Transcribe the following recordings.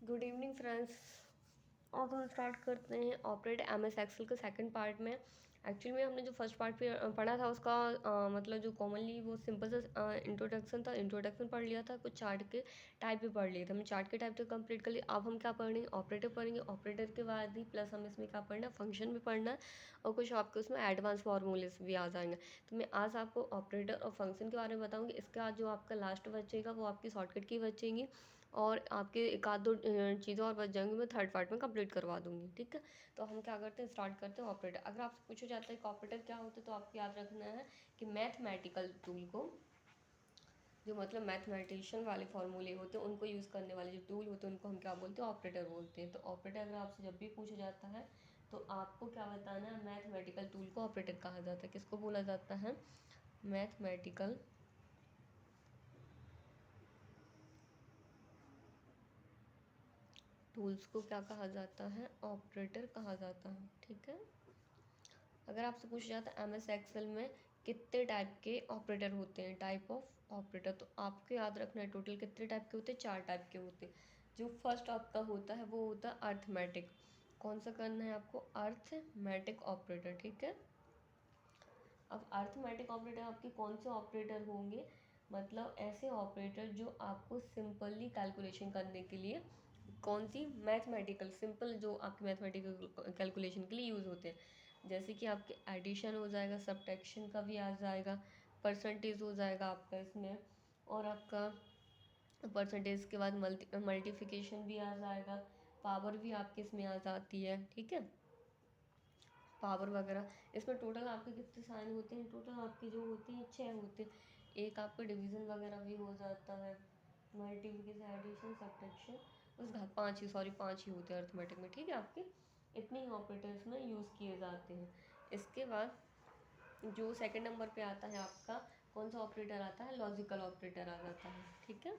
Good evening friends. अब हम start करते हैं ऑपरेट एमएस एक्सेल के सेकंड पार्ट में। एक्चुअली में हमने जो फर्स्ट पार्ट पे पढ़ा था उसका मतलब जो कॉमनली वो सिंपल सा इंट्रोडक्शन था। इंट्रोडक्शन पढ़ लिया था, कुछ चार्ट के टाइप भी पढ़ लिए थे। हमने चार्ट के टाइप तो कंप्लीट कर लिया। अब हम क्या पढ़ेंगे, ऑपरेटर पढ़ेंगे। ऑपरेटर के बाद ही प्लस हम इसमें क्या पढ़ना है, फंक्शन भी पढ़ना है और कुछ आपको उसमें एडवांस फार्मूलेस भी आ जाएंगे। तो मैं आज आपको ऑपरेटर और फंक्शन के बारे में बताऊँगी। इसके बाद जो आपका लास्ट बचेगा वो आपकी शॉर्टकट की बचेंगी और आपके एक आध दो चीज़ें और बच जाएंगी, मैं थर्ड पार्ट में कंप्लीट करवा दूंगी। ठीक है, तो हम क्या करते हैं, स्टार्ट करते हैं ऑपरेटर। अगर आपसे पूछा जाता है कि ऑपरेटर क्या होता है तो आपको याद रखना है कि मैथमेटिकल टूल को, जो मतलब मैथमेटिशियन वाले फॉर्मूले होते हैं उनको यूज़ करने वाले जो टूल होते हैं उनको हम क्या बोलते हैं, ऑपरेटर बोलते हैं। तो ऑपरेटर अगर आपसे जब भी पूछा जाता है तो आपको क्या बताना है, मैथमेटिकल टूल को ऑपरेटर कहा जाता है। किसको बोला जाता है, मैथमेटिकल टूल्स को क्या कहा जाता है, ऑपरेटर कहा जाता है। ठीक है, अगर आपसे पूछा जाता है एमएस एक्सेल में कितने टाइप के ऑपरेटर होते हैं, टाइप ऑफ ऑपरेटर, तो आपको याद रखना है टोटल कितने टाइप के होते हैं, 4 टाइप के होते हैं। जो फर्स्ट आपका होता है वो होता है अर्थमेटिक। कौन सा करना है आपको, अर्थमेटिक ऑपरेटर। ठीक है, अब अर्थमेटिक ऑपरेटर आपके कौन से ऑपरेटर होंगे, मतलब ऐसे ऑपरेटर जो आपको सिंपली कैलकुलेशन करने के लिए, कौन सी, मैथमेटिकल सिंपल, जो आपके मैथमेटिकल कैलकुलेशन के लिए यूज़ होते हैं। जैसे कि आपके एडिशन हो जाएगा, सब्ट्रैक्शन का भी आ जाएगा, परसेंटेज हो जाएगा आपका इसमें, और आपका परसेंटेज के बाद मल्टीप्लिकेशन भी आ जाएगा, पावर भी आपके इसमें आ जाती है। ठीक है, पावर वगैरह इसमें टोटल आपके कितने साइन होते हैं, टोटल आपके जो होते हैं 6 होते हैं। एक आपका डिवीज़न वगैरह भी हो जाता है, मल्टीप्लिकेशन, एडिशन, सब्ट्रैक्शन, बस 5 ही, सॉरी 5 ही होते हैं अर्थमेटिक में। ठीक है, आपके इतने ही ऑपरेटर्स में यूज़ किए जाते हैं। इसके बाद जो सेकंड नंबर पे आता है आपका कौन सा ऑपरेटर आता है, लॉजिकल ऑपरेटर आ जाता है। ठीक है,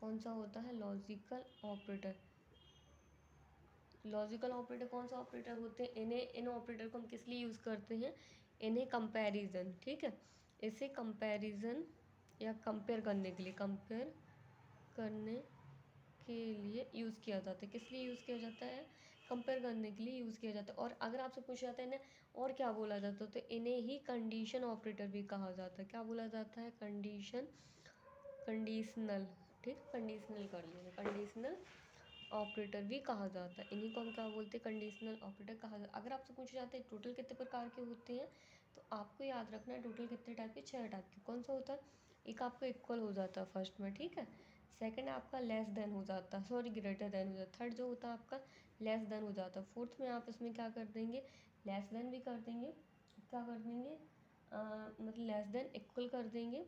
कौन सा होता है, लॉजिकल ऑपरेटर। लॉजिकल ऑपरेटर कौन सा ऑपरेटर होते हैं, इन्हें, इन ऑपरेटर को हम किस लिए यूज़ करते हैं, इन्हें कंपैरिजन, ठीक है, इसे कंपैरिजन या कंपेयर करने के लिए, कंपेयर करने के लिए यूज़ किया जाता है। किस लिए यूज़ किया जाता है, कंपेयर करने के लिए यूज़ किया जाता है। और अगर आपसे पूछा जाता है इन्हें और क्या बोला जाता है, तो इन्हें ही कंडीशन ऑपरेटर भी कहा जाता है। क्या बोला जाता है, कंडीशन, कंडीशनल। ठीक, कंडीशनल कर लेंगे, कंडीशनल ऑपरेटर भी कहा जाता है। इन्हीं को हम क्या बोलते हैं, कंडीशनल ऑपरेटर कहा जाता है। अगर आपसे पूछा जाता है टोटल कितने प्रकार के होते हैं, तो आपको याद रखना है टोटल कितने टाइप के, 6 टाइप के। कौन सा होता है, एक आपका इक्वल हो जाता है फर्स्ट में, ठीक है, सेकंड आपका लेस देन हो जाता है, सॉरी ग्रेटर देन हो जाता है, थर्ड जो होता है आपका लेस देन हो जाता है, फोर्थ में आप इसमें क्या कर देंगे, लेस देन भी कर देंगे, क्या कर देंगे, मतलब लेस देन इक्वल कर देंगे,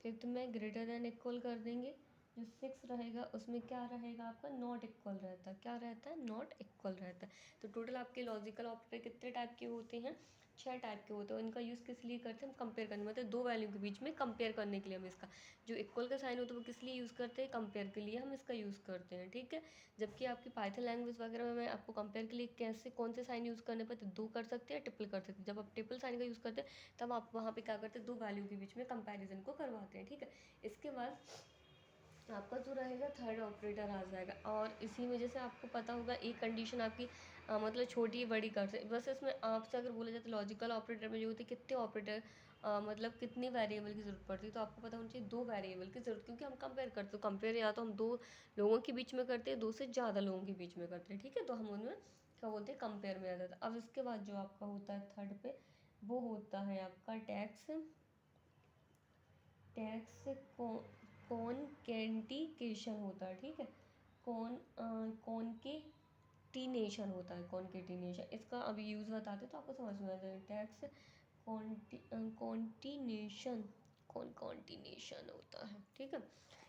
फिफ्थ में ग्रेटर देन इक्वल कर देंगे, जो सिक्स रहेगा उसमें क्या रहेगा आपका, नॉट इक्वल रहता है, क्या रहता है, नॉट इक्वल रहता है। तो टोटल आपके लॉजिकल ऑपरेटर कितने टाइप के होते हैं, 6 टाइप के होते हैं। इनका यूज़ किस लिए करते हैं, हम कंपेयर करने, मतलब दो वैल्यू के बीच में कंपेयर करने के लिए हम इसका, जो इक्वल का साइन होता है वो किस लिए यूज़ करते हैं, कंपेयर के लिए हम इसका यूज़ करते हैं। ठीक है, जबकि आपकी पाइथन लैंग्वेज वगैरह में आपको कंपेयर के लिए कैसे, कौन से साइन यूज़ करने पर, दो कर सकते हैं, ट्रिपल कर सकते हैं। जब आप ट्रिपल साइन का यूज़ करते हैं तब आप वहाँ पे क्या करते हैं, दो वैल्यू के बीच में कंपैरिजन को करवाते हैं। ठीक है, इसके बाद आपका जो रहेगा थर्ड ऑपरेटर आ जाएगा, और इसी में जैसे आपको पता होगा एक कंडीशन आपकी मतलब छोटी बड़ी कर सकते, बस इसमें आपसे अगर बोला जाए तो लॉजिकल ऑपरेटर में जो होती है कितने ऑपरेटर, मतलब कितनी वेरिएबल की ज़रूरत पड़ती है, तो आपको पता होना चाहिए 2 वेरिएबल की ज़रूरत, क्योंकि हम कंपेयर करते हैं, कंपेयर या तो हम 2 लोगों के बीच में करते हैं, 2 से ज़्यादा लोगों के बीच में करते हैं। ठीक है, तो हम उनमें क्या बोलते हैं, कंपेयर में आ जाता है। अब इसके बाद जो आपका होता है थर्ड पे, वो होता है आपका टैक्स, टैक्स कॉनकेटिनेशन होता है। ठीक है, कॉनकेटिनेशन होता है, कॉनकेटिनेशन, इसका अभी यूज़ बताते तो आपको समझ में आ जाएगा। टैक्स कॉन्टिनेशन, कॉन्टिनेशन होता है। ठीक है,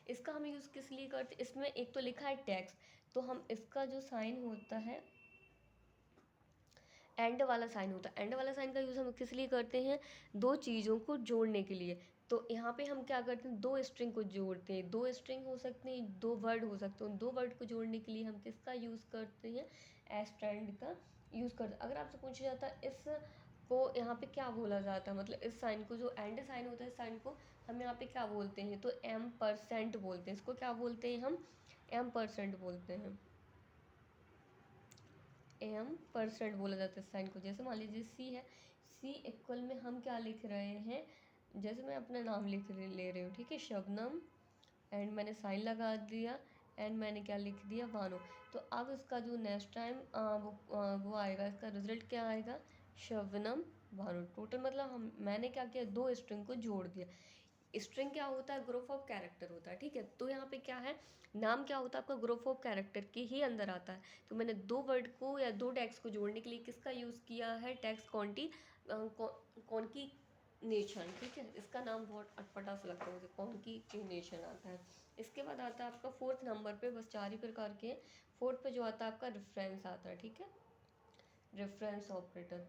इसका हम यूज़ किस लिए करते, इसमें एक तो लिखा है टैक्स, तो हम इसका जो साइन होता है, एंड वाला साइन होता है, एंड वाला साइन का यूज़ हम किस लिए करते हैं, दो चीज़ों को जोड़ने के लिए। तो यहाँ पे हम क्या करते हैं, दो स्ट्रिंग को जोड़ते हैं, दो स्ट्रिंग हो सकते हैं, दो वर्ड हो सकते हैं, दो वर्ड को जोड़ने के लिए हम किसका यूज़ करते हैं, एस्ट्रैंड का यूज़ करते हैं। अगर आपसे पूछा जाता है इस को यहाँ पे क्या बोला जाता है, मतलब इस साइन को, जो एंड साइन होता है इस साइन को हम यहाँ पे क्या बोलते हैं, तो M% बोलते हैं। इसको क्या बोलते हैं हम, M% बोलते हैं। M% बोला जाता है इस साइन को। जैसे मान लीजिए C है, C इक्वल में हम क्या लिख रहे हैं, जैसे मैं अपना नाम ले रही हूँ, ठीक है, शबनम, एंड मैंने साइन लगा दिया, एंड मैंने क्या लिख दिया, बानो। तो अब इसका जो नेक्स्ट टाइम वो आएगा, इसका रिजल्ट क्या आएगा, शबनम बानो। टोटल मतलब मैंने क्या किया, दो स्ट्रिंग को जोड़ दिया। स्ट्रिंग क्या होता है, ग्रुप ऑफ कैरेक्टर होता है, ठीक है। तो यहाँ पे क्या है, नाम क्या होता है आपका, ग्रुप ऑफ कैरेक्टर के ही अंदर आता है। तो मैंने दो वर्ड को या दो टैग्स को जोड़ने के लिए किसका यूज़ किया है, टैग्स कॉन्कीनेशन, ठीक है। इसका नाम बहुत अटपटा सा लगता है मुझे, कॉन्कीनेशन आता है। इसके बाद आता है आपका फोर्थ नंबर पे, बस 4 ही प्रकार के। फोर्थ पे जो आता है आपका रेफरेंस आता है, ठीक है, रेफरेंस ऑपरेटर।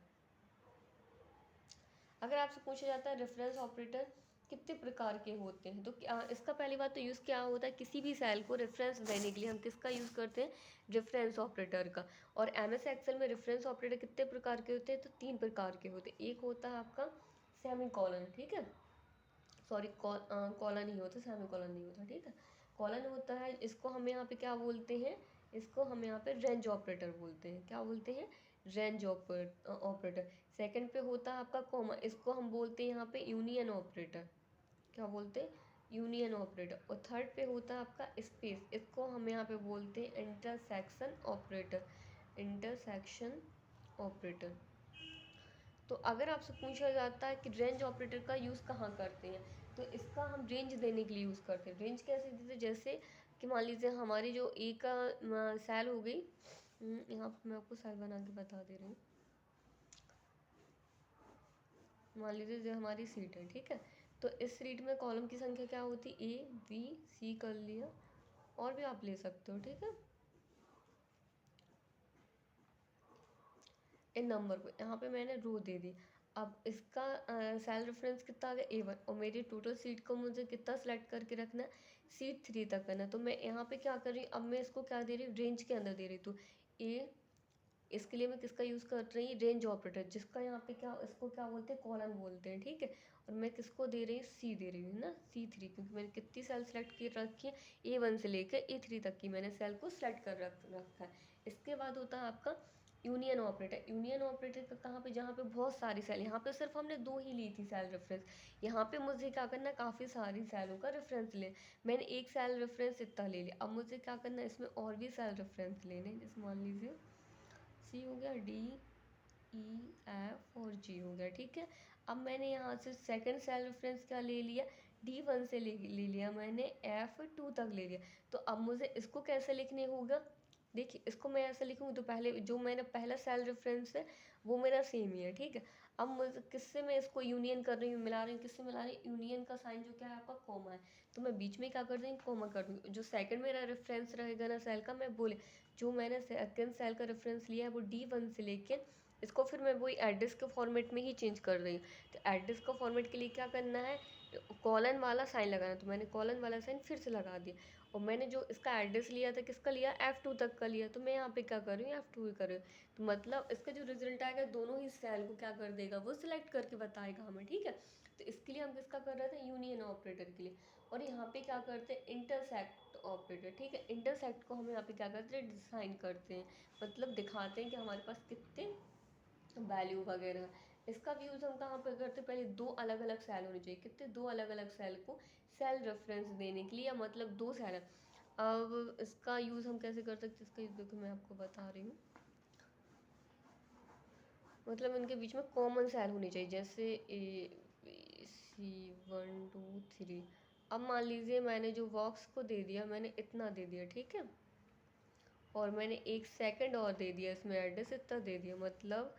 अगर आपसे पूछा जाता है रेफरेंस ऑपरेटर कितने प्रकार के होते हैं, तो क्या इसका पहली बात तो यूज़ क्या होता है, किसी भी सेल को रेफरेंस देने के लिए हम किसका यूज़ करते हैं, रेफरेंस ऑपरेटर का। और MS एक्सेल में रेफरेंस ऑपरेटर कितने प्रकार के होते हैं, तो 3 प्रकार के होते हैं। एक होता है आपका सेमी कॉलन, ठीक है, सॉरी कॉलन ही होता है, सेमी कॉलन नहीं होता, ठीक है। कॉलन होता है, इसको हम यहाँ पे क्या बोलते हैं, इसको हम यहाँ पे रेंज ऑपरेटर बोलते हैं। क्या बोलते हैं, रेंज ऑपरेटर। सेकंड पे होता है आपका कॉमा, इसको हम बोलते हैं यहाँ पे यूनियन ऑपरेटर। क्या बोलते हैं, यूनियन ऑपरेटर। और थर्ड पे होता है आपका स्पेस, इसको हम यहाँ पे बोलते हैं इंटरसेक्शन ऑपरेटर, इंटरसेक्शन ऑपरेटर। तो अगर आपसे पूछा जाता है कि रेंज ऑपरेटर का यूज़ कहाँ करते हैं, तो इसका हम रेंज देने के लिए यूज़ करते हैं। रेंज कैसे देते हैं, जैसे कि मान लीजिए हमारी जो ए का सेल हो गई, यहाँ पर मैं आपको सेल बना के बता दे रही हूँ। मान लीजिए जो हमारी सीट है, ठीक है, तो इस सीट में कॉलम की संख्या क्या होती है, A B C कर लिया, और भी आप ले सकते हो, ठीक है। इन नंबर को यहाँ पे मैंने रो दे दी। अब इसका सेल रेफरेंस कितना आ गया, A1, और मेरी टोटल सीट को मुझे कितना सेलेक्ट करके रखना है, सीट 3 तक करना है। तो मैं यहाँ पे क्या कर रही हूँ, अब मैं इसको क्या दे रही हूँ, रेंज के अंदर दे रही हूँ। तो ए, इसके लिए मैं किसका यूज़ कर रही हूँ, रेंज ऑपरेटर, जिसका यहाँ पे क्या, इसको क्या बोलते हैं, कॉलन बोलते हैं, ठीक है। और मैं किसको दे रही हूँ, C दे रही हूँ ना, C3, क्योंकि मैंने कितनी सेल सेलेक्ट की रखी है, A1 से लेकर A3 तक की मैंने सेल को सेलेक्ट कर रखा है। इसके बाद होता है आपका यूनियन ऑपरेटर। यूनियन ऑपरेटर का कहाँ पे, जहाँ पे बहुत सारी सेल, यहाँ पे सिर्फ हमने 2 ही ली थी सेल रेफरेंस, यहाँ पे मुझे क्या करना है, काफ़ी सारी सेलों का रेफरेंस ले। मैंने एक सेल रेफरेंस इतना ले लिया, अब मुझे क्या करना है, इसमें और भी सेल रेफरेंस लेने। जैसे मान लीजिए C हो गया, D E F और G हो गया, ठीक है। अब मैंने यहाँ से सेकंड सेल रेफरेंस क्या ले लिया, D1 से ले लिया मैंने, F2 तक ले लिया। तो अब मुझे इसको कैसे लिखने होगा, देखिए इसको मैं ऐसे लिखूँगी, तो पहले जो मैंने पहला सेल रेफरेंस है वो मेरा सेम ही है, ठीक है। अब मुझे किससे मैं इसको यूनियन कर रही हूँ, मिला रही हूँ, किससे मिला रही हूँ, यूनियन का साइन जो क्या है आपका कॉमा है, तो मैं बीच में क्या कर रही हूँ, कॉमा कर दूँगी। जो सेकंड मेरा रेफरेंस रहेगा ना सेल का, मैं बोले जो मैंने सेकंड सेल का रेफरेंस लिया है वो D1 से लेके, इसको फिर मैं वही एड्रेस के फॉर्मेट में ही चेंज कर रही हूँ। तो एड्रेस का फॉर्मेट के लिए क्या करना है, कॉलन वाला साइन लगाना, तो मैंने कॉलन वाला साइन फिर से लगा दिया। और मैंने जो इसका एड्रेस लिया था, किसका लिया, F2 तक का लिया, तो मैं यहाँ पे क्या कर रही हूँ, F2 ही कर रही हूँ। तो मतलब इसका जो रिजल्ट आएगा, दोनों ही सेल को क्या कर देगा, वो सिलेक्ट करके बताएगा हमें, ठीक है। तो इसके लिए हम किसका कर रहे थे, यूनियन ऑपरेटर के लिए। और यहाँ पे क्या करते हैं, इंटरसेक्ट ऑपरेटर, ठीक है। इंटरसेक्ट को हम यहाँ पे क्या करते हैं, डिसाइन करते हैं, मतलब दिखाते हैं कि हमारे पास कितने वैल्यू वगैरह। इसका भी यूज़ हम कहाँ पर करते हैं, पहले 2 अलग अलग सेल होने चाहिए, कितने, 2 अलग अलग सेल को सेल रेफरेंस देने के लिए, या मतलब 2 सेल है। अब इसका यूज़ हम कैसे कर सकते हैं, इसका यूज़ देखो मैं आपको बता रही हूँ, मतलब इनके बीच में कॉमन सेल होनी चाहिए, जैसे A B C 1 2 3। अब मान लीजिए मैंने जो बॉक्स को दे दिया, मैंने इतना दे दिया, ठीक है, और मैंने एक सेकंड और दे दिया, इसमें एड्रेस इतना दे दिया, मतलब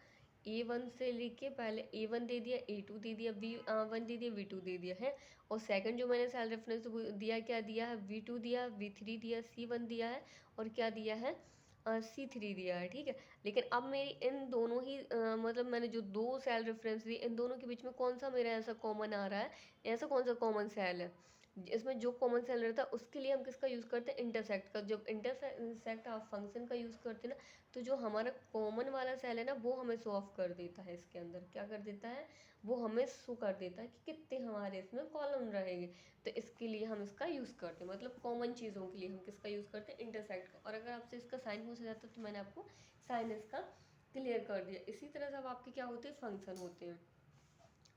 A1 से लेके पहले A1 दे दिया, A2 दे दिया, B1 दे दिया, V2 दे दिया है। और सेकंड जो मैंने सेल रेफरेंस दिया, क्या दिया है, V2 दिया, V3 दिया, C1 दिया है, और क्या दिया है, C3 दिया है, ठीक है। लेकिन अब मेरी इन दोनों ही मतलब मैंने जो 2 सेल रेफरेंस दिए, इन दोनों के बीच में कौन सा मेरा ऐसा कॉमन आ रहा है, ऐसा कौन सा कॉमन सेल है, इसमें जो कॉमन सेल रहता है उसके लिए हम किसका यूज़ करते हैं, इंटरसेक्ट का। जब इंटरसेक्ट आप फंक्शन का यूज़ करते हैं ना, तो जो हमारा कॉमन वाला सेल है ना वो हमें शो ऑफ कर देता है, इसके अंदर क्या कर देता है, वो हमें शो कर देता है कि कितने हमारे इसमें कॉलम रहेंगे। तो इसके लिए हम इसका यूज़ करते हैं, मतलब कॉमन चीज़ों के लिए हम किसका यूज़ करते हैं, इंटरसेक्ट का। और अगर आपसे इसका साइन पूछा जाता है तो मैंने आपको साइन इसका क्लियर कर दिया। इसी तरह से अब आपके क्या होते हैं, फंक्शन होते हैं।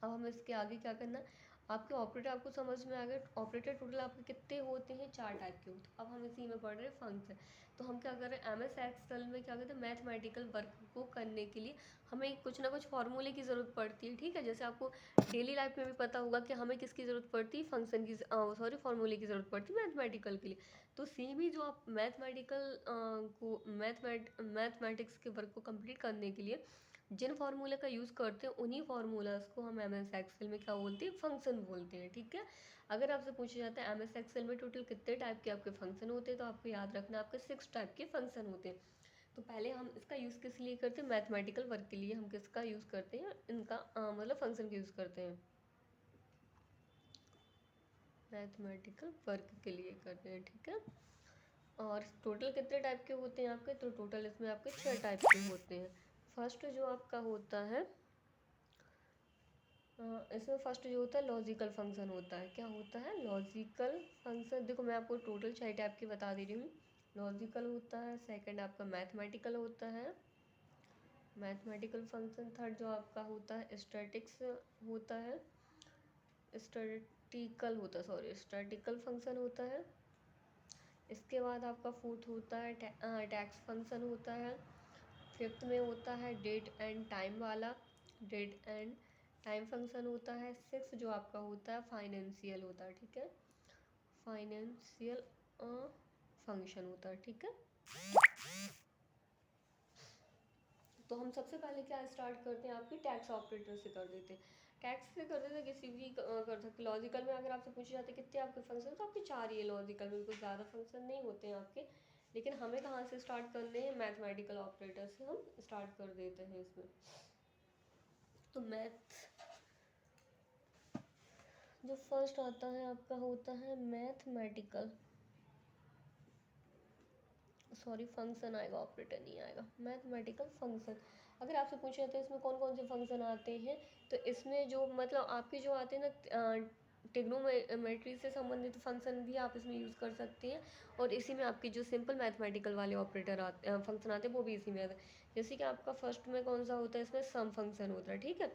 अब हमें इसके आगे क्या करना है, आपके ऑपरेटर आपको समझ में आ गए। ऑपरेटर टोटल आपके कितने होते हैं, 4 टाइप के होते हैं। अब हम इसी में पढ़ रहे हैं फंक्शन। तो हम क्या कर रहे हैं, एम एस एक्सेल में क्या करते हैं, मैथमेटिकल वर्क को करने के लिए हमें कुछ ना कुछ फार्मूले की ज़रूरत पड़ती है, ठीक है। जैसे आपको डेली लाइफ में भी पता होगा कि हमें किसकी ज़रूरत पड़ती है, फंक्शन की, सॉरी फार्मूले की ज़रूरत पड़ती है मैथमेटिकल के लिए। तो सेम ही जो आप मैथमेटिकल को मैथमेटिक्स के वर्क को कंप्लीट करने के लिए जिन फार्मूले का यूज़ करते हैं उन्हीं फार्मूलाज को हम एम एस एक्सेल में क्या बोलते हैं, फंक्शन बोलते हैं, ठीक है। अगर आपसे पूछा जाता है एम एस एक्सेल में टोटल कितने टाइप के आपके फंक्शन होते हैं, तो आपको याद रखना आपके 6 टाइप के फंक्शन होते हैं। तो पहले हम इसका यूज़ किस लिए करते हैं, मैथमेटिकल वर्क के लिए हम किसका यूज़ करते हैं, इनका मतलब फंक्शन का यूज़ करते हैं, मैथमेटिकल वर्क के लिए करते हैं, ठीक है। और टोटल कितने टाइप के होते हैं आपके, तो टोटल इसमें आपके 6 टाइप के होते हैं। फर्स्ट जो आपका होता है, इसमें फर्स्ट जो होता है लॉजिकल फंक्शन होता है। क्या होता है, लॉजिकल फंक्शन। देखो मैं आपको टोटल 6 टाइप की बता दे रही हूँ। लॉजिकल होता है, सेकंड आपका मैथमेटिकल होता है, मैथमेटिकल फंक्शन। थर्ड जो आपका होता है स्टैटिक्स होता है, स्टैटिकल होता है, सॉरी स्टैटिकल फंक्शन होता है। इसके बाद आपका फोर्थ होता है टैक्स फंक्शन होता है। फिफ्थ में होता है डेट एंड टाइम वाला, डेट एंड टाइम फंक्शन होता है। सिक्स जो आपका होता है फाइनेंशियल होता है, ठीक है, फाइनेंशियल फंक्शन होता है, ठीक है। तो हम सबसे पहले क्या स्टार्ट करते हैं, आपकी टैक्स ऑपरेटर से कर देते हैं। टैक्स से कर देते हैं, किसी भी कर सकते। लॉजिकल में अगर आपसे पूछे जाते हैं कितने आपके फंक्शन, तो आपके 4 ही है लॉजिकल में, कुछ ज़्यादा फंक्शन नहीं होते हैं आपके। लेकिन हमें कहाँ से स्टार्ट करने हैं, मैथमेटिकल ऑपरेटर से हम स्टार्ट कर देते हैं इसमें। तो मैथ जो फर्स्ट आता है आपका होता है मैथमेटिकल, सॉरी फंक्शन आएगा, ऑपरेटर नहीं आएगा, मैथमेटिकल फंक्शन। अगर आपसे पूछे जाते हैं इसमें कौन कौन से फंक्शन आते हैं, तो इसमें जो मतलब आपके जो आते हैं ना, टिग्नोमेट्री से संबंधित फंक्शन भी आप इसमें यूज़ कर सकते हैं। और इसी में आपकी जो सिंपल मैथमेटिकल वाले ऑपरेटर आते फंक्शन आते हैं वो भी इसी में आते हैं। जैसे कि आपका फर्स्ट में कौन सा होता है, इसमें सम फंक्शन होता है, ठीक है।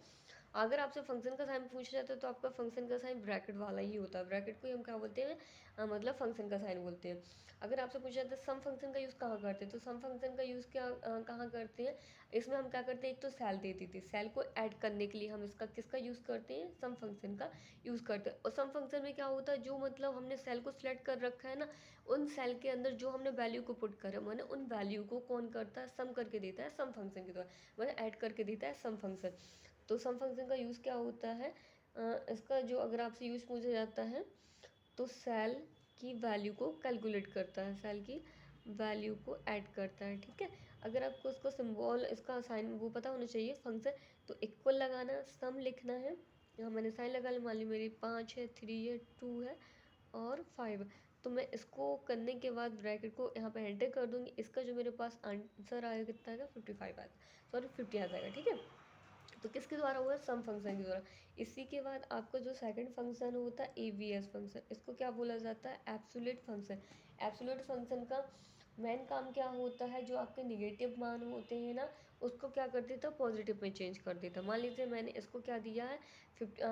अगर आपसे फंक्शन का साइन पूछा जाता है तो आपका फंक्शन का साइन ब्रैकेट वाला ही होता है। ब्रैकेट को ही हम क्या बोलते हैं, मतलब फंक्शन का साइन बोलते हैं। अगर आपसे पूछा जाता है सम फंक्शन का यूज़ कहाँ करते हैं, तो सम फंक्शन का यूज़ क्या कहाँ करते हैं, इसमें हम क्या करते हैं, एक तो सेल दे देते हैं, सेल को ऐड करने के लिए हम इसका किसका यूज़ करते हैं, सम फंक्शन का यूज़ करते हैं। और सम फंक्शन में क्या होता है, जो मतलब हमने सेल को सिलेक्ट कर रखा है ना, उन सेल के अंदर जो हमने वैल्यू को पुट करा मैंने, उन वैल्यू को कौन करता है, सम करके देता है सम फंक्शन के द्वारा, मतलब ऐड करके देता है सम फंक्शन। तो सम फंक्शन का यूज़ क्या होता है, इसका जो अगर आपसे यूज़ पूछा जाता है तो सेल की वैल्यू को कैलकुलेट करता है, सेल की वैल्यू को ऐड करता है, ठीक है। अगर आपको उसको सिंबल इसका साइन वो पता होना चाहिए फंक्शन, तो इक्वल लगाना, सम लिखना है। यहाँ मैंने साइन लगा लिया, मान ली मेरी 5 है, 3 है, 2 है और 5। तो मैं इसको करने के बाद ब्रैकेट को यहाँ पे एंटर कर दूंगी। इसका जो मेरे पास आंसर आएगा कितना आएगा, 55 आएगा, सॉरी 50 आ जाएगा, ठीक है। तो किसके द्वारा हुआ, सम फंक्शन के द्वारा। इसी के बाद आपका जो सेकंड फंक्शन होता है एवीएस फंक्शन, इसको क्या बोला जाता है, एब्सोल्यूट फंक्शन। एब्सोल्यूट फंक्शन का मेन काम क्या होता है, जो आपके निगेटिव मान होते हैं ना, उसको क्या कर देता है, पॉजिटिव में चेंज कर देता है। मान लीजिए मैंने इसको क्या दिया है,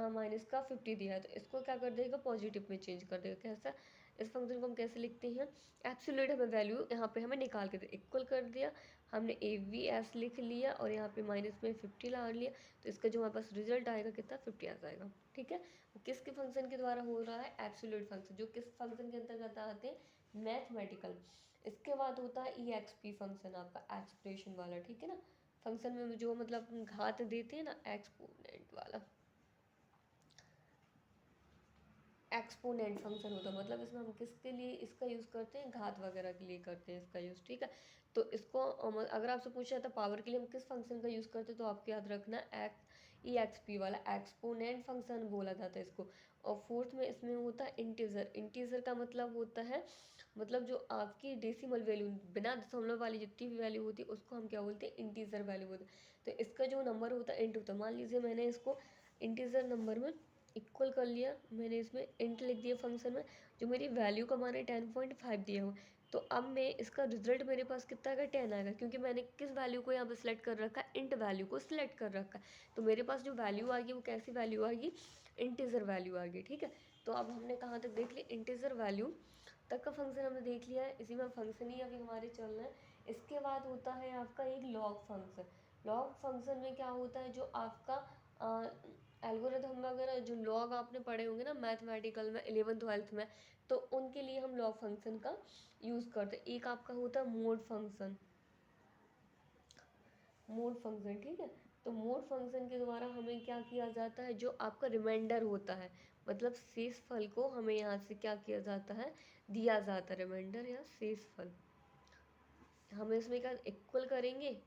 माइनस का 50 दिया है, तो इसको क्या कर देगा, पॉजिटिव में चेंज कर देगा। कैसा, इस फंक्शन को हम कैसे लिखते हैं, एब्सोल्यूट हमें वैल्यू यहाँ पे हमें निकाल के इक्वल कर दिया, हमने ए वी एस लिख लिया और यहाँ पे माइनस में 50 ला लिया, तो इसका जो हमारे पास रिजल्ट आएगा कितना, 50 आ जाएगा, ठीक है। वो किसके फंक्शन के द्वारा हो रहा है, एब्सोल्यूट फंक्शन, जो किस फंक्शन के अंतर्गत आते हैं, मैथमेटिकल। इसके बाद होता है ई एक्स पी फंक्शन, आपका एक्सप्रेशन वाला, ठीक है ना। फंक्शन में जो मतलब घात देते हैं ना, एक्सपोनेंट वाला, एक्सपोनेंट फंक्शन होता है। मतलब इसमें हम किसके लिए इसका यूज़ करते हैं, घात वगैरह के लिए करते हैं इसका यूज़, ठीक है। तो इसको अगर आपसे पूछा जाता है पावर के लिए हम किस फंक्शन का यूज़ करते हैं, तो आपको याद रखना एक्स ई एक्स पी वाला, एक्सपोनेंट फंक्शन बोला जाता है इसको। और फोर्थ में इसमें होता है इंटीजर। इंटीजर का मतलब होता है, मतलब जो आपकी डेसिमल वैल्यू बिना दशमलव वाली जितनी भी वैल्यू होती है उसको हम क्या बोलते हैं, इंटीजर वैल्यू बोलते हैं। तो इसका जो नंबर होता है इंट होता है। मान लीजिए मैंने इसको इंटीजर नंबर में इक्वल कर लिया, मैंने इसमें इंट लिख दिया फंक्शन में, जो मेरी वैल्यू का मान है 10.5 दिया हो, तो अब मैं इसका रिजल्ट मेरे पास कितना आएगा, 10 आएगा, क्योंकि मैंने किस वैल्यू को यहाँ पे सिलेक्ट कर रखा है, इंट वैल्यू को सिलेक्ट कर रखा है। तो मेरे पास जो वैल्यू आ गई वो कैसी वैल्यू आ गई, इंटीजर वैल्यू आ गई। ठीक है, तो अब हमने कहाँ तक देख लिया, इंटीजर वैल्यू तक का फंक्शन हमने देख लिया है। इसी में फंक्शन ही अभी हमारे चल रहे हैं। इसके बाद होता है आपका एक लॉग फंक्शन। लॉग फंक्शन में क्या होता है, जो आपका एल्गोरिथम वगैरह जो लॉग आपने पढ़े होंगे ना मैथमेटिकल में 11th-12th में, तो उनके लिए हम लॉग फंक्शन का यूज़ करते हैं। एक आपका होता है मोड फंक्शन, मोड फंक्शन। ठीक है, तो मोड फंक्शन के द्वारा हमें क्या किया जाता है, जो आपका रिमाइंडर होता है, मतलब शेष फल को हमें यहाँ से क्या किया जाता है, दिया जाता है, रिमाइंडर या शेष फल। हम इसमें क्या इक्वल करेंगे,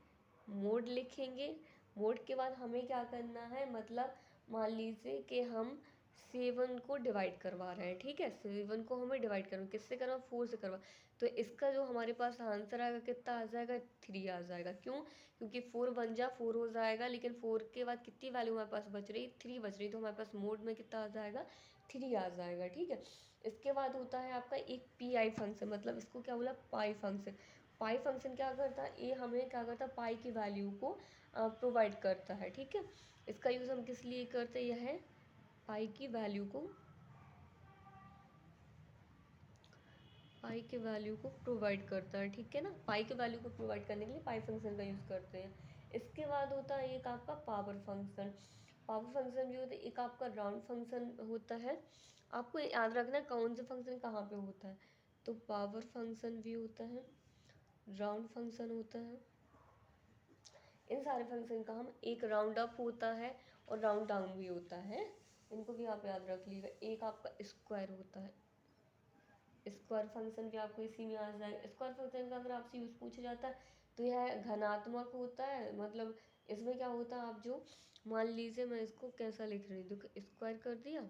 मोड लिखेंगे, मोड के बाद हमें क्या करना है, मतलब मान लीजिए कि हम 7 को डिवाइड करवा रहे हैं। ठीक है, 7 को हमें डिवाइड करना, किससे करवा, 4 से करवा। तो इसका जो हमारे पास आंसर आएगा कितना आ जाएगा, 3 आ जाएगा। क्यों, क्योंकि 4 बन जा 4 हो जाएगा, लेकिन 4 के बाद कितनी वैल्यू हमारे पास बच रही, 3 बच रही, तो हमारे पास मोड में कितना आ जाएगा, 3 आ जाएगा। ठीक है, इसके बाद होता है आपका एक पी आई फंक्शन, मतलब इसको क्या बोला, पाई फंक्शन। पाई फंक्शन क्या करता है, ये हमें क्या करता है, पाई की वैल्यू को प्रोवाइड करता है। ठीक है, इसका यूज़ हम किस लिए करते हैं, यह है पाई की वैल्यू को, पाई के वैल्यू को प्रोवाइड करता है। ठीक है ना, पाई के वैल्यू को प्रोवाइड करने के लिए पाई फंक्शन का यूज़ करते हैं। इसके बाद होता है एक आपका पावर फंक्शन। पावर फंक्शन भी होता है, एक आपका राउंड फंक्शन होता है। आपको याद रखना है कौन से फंक्शन कहाँ पे होता है। तो पावर फंक्शन भी होता है, राउंड फंक्शन होता है। इन सारे फंक्शन का हम, एक राउंड अप होता है और राउंड डाउन भी होता है, इनको भी आप याद रख लीजिएगा। एक आपका स्क्वायर होता है, स्क्वायर फंक्शन भी आपको इसी में आ जाएगा। स्क्वायर फंक्शन का अगर आपसे यूज़ पूछा जाता है तो यह घनात्मक होता है, मतलब इसमें क्या होता है, आप जो मान लीजिए मैं इसको कैसा लिख रही हूँ, देखो स्क्वायर कर दिया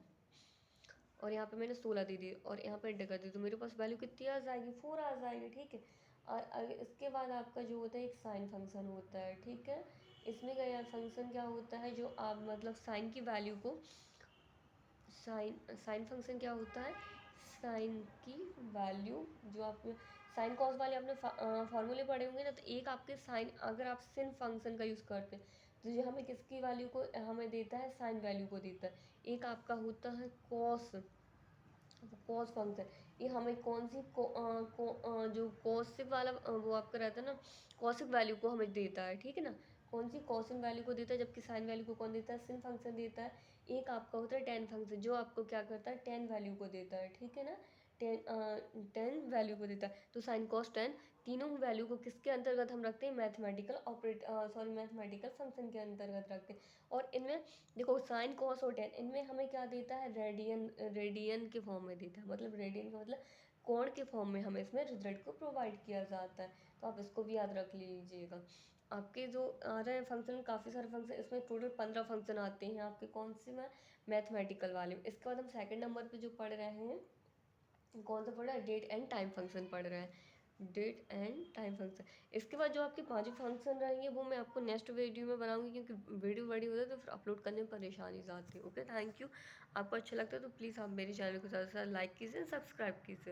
और यहाँ पे मैंने 16 दे दी और यहाँ पे एंटर कर दी, तो मेरे पास वैल्यू कितनी आ जाएगी, 4 आ जाएगी। ठीक है, और इसके बाद आपका जो होता है एक साइन फंक्शन होता है। ठीक है, इसमें का यार फंक्शन क्या होता है, जो आप मतलब साइन की वैल्यू को, साइन साइन फंक्शन क्या होता है, साइन की वैल्यू, जो आप साइन कॉस वाले आपने फार्मूले पढ़े होंगे ना, तो एक आपके साइन, अगर आप सिन फंक्शन का यूज़ करते हैं तो ये हमें किसकी वैल्यू को हमें देता है, साइन वैल्यू को देता है। एक आपका होता है कॉस, कॉस फंक्शन, ये हमें कौन सी जो कॉसिक वाला वो आपका रहता है ना, कॉसिक वैल्यू को हमें देता है। ठीक है ना, कौन सी कॉसिक वैल्यू को देता है, जबकि साइन वैल्यू को कौन देता है, सिन फंक्शन देता है। एक आपका होता है टेन फंक्शन, जो आपको क्या करता है, टेन वैल्यू को देता है। ठीक है ना, टेन वैल्यू को देता है। तो साइन कॉस टेन, तीनों वैल्यू को किसके अंतर्गत हम रखते हैं, मैथमेटिकल मैथमेटिकल फंक्शन के अंतर्गत रखते हैं। और इनमें देखो साइन कॉस और टेन, इनमें हमें क्या देता है, रेडियन, रेडियन के फॉर्म में देता है, मतलब रेडियन का मतलब कोण के फॉर्म में हमें इसमें रिजल्ट को प्रोवाइड किया जाता है। तो आप इसको भी याद रख लीजिएगा। आपके जो आ रहे हैं फंक्शन, काफ़ी सारे फंक्शन, इसमें टोटल 15 फंक्शन आते हैं आपके, कौन से में, मैथमेटिकल वाले में। इसके बाद हम सेकंड नंबर पे जो पढ़ रहे हैं, कौन सा पढ़ रहा है, डेट एंड टाइम फंक्शन पढ़ रहे हैं, डेट एंड टाइम फंक्शन। इसके बाद जो आपके 5 फंक्शन रहेंगे वो मैं आपको नेक्स्ट वीडियो में बनाऊंगी, क्योंकि वीडियो बड़ी हो जाए तो फिर अपलोड करने में परेशानी आती है। Okay, thank you. आपको अच्छा लगता है तो प्लीज़ आप मेरे चैनल को ज़्यादा से ज़्यादा लाइक कीजिए, सब्सक्राइब कीजिए।